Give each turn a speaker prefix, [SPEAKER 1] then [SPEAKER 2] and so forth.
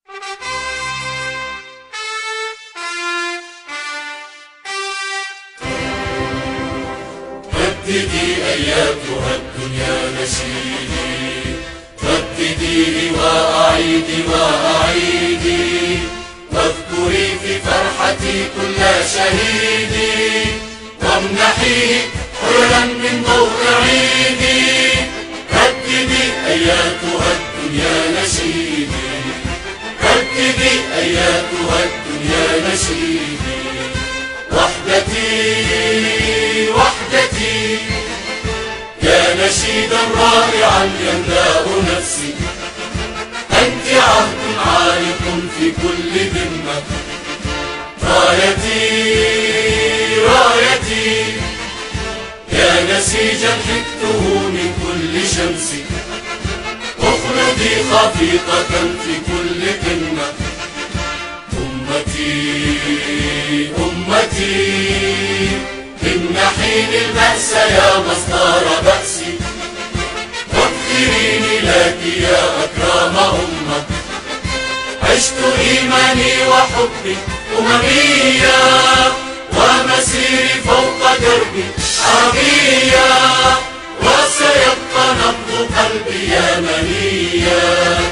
[SPEAKER 1] رددي أياتها الدنيا نشيدي، ردديه وأعيدي وأعيدي، واذكري في فرحتي كل شهيدي، وامنحيه حللا من ضوء عيدي. رددي أياتها الدنيا نشيدي، رددي أياتها الدنيا نشيدي، وحدتي وحدتي يا نشيدا رائعا يملأ نفسي، أنت عهد عالق في كل ذمة، رايتي رايتي يا نسيجا حكته من كل شمس، اخلدي خفيقة في كل قمة. أمتي أمتي امنحيني البأس يا مصدر بأسي، واغفريني لك يا أكرم أمة. عشت إيماني وحبي أمميا، ومسيري فوق دربي عربيا، وسيبقى نبض قلبي يمنيا.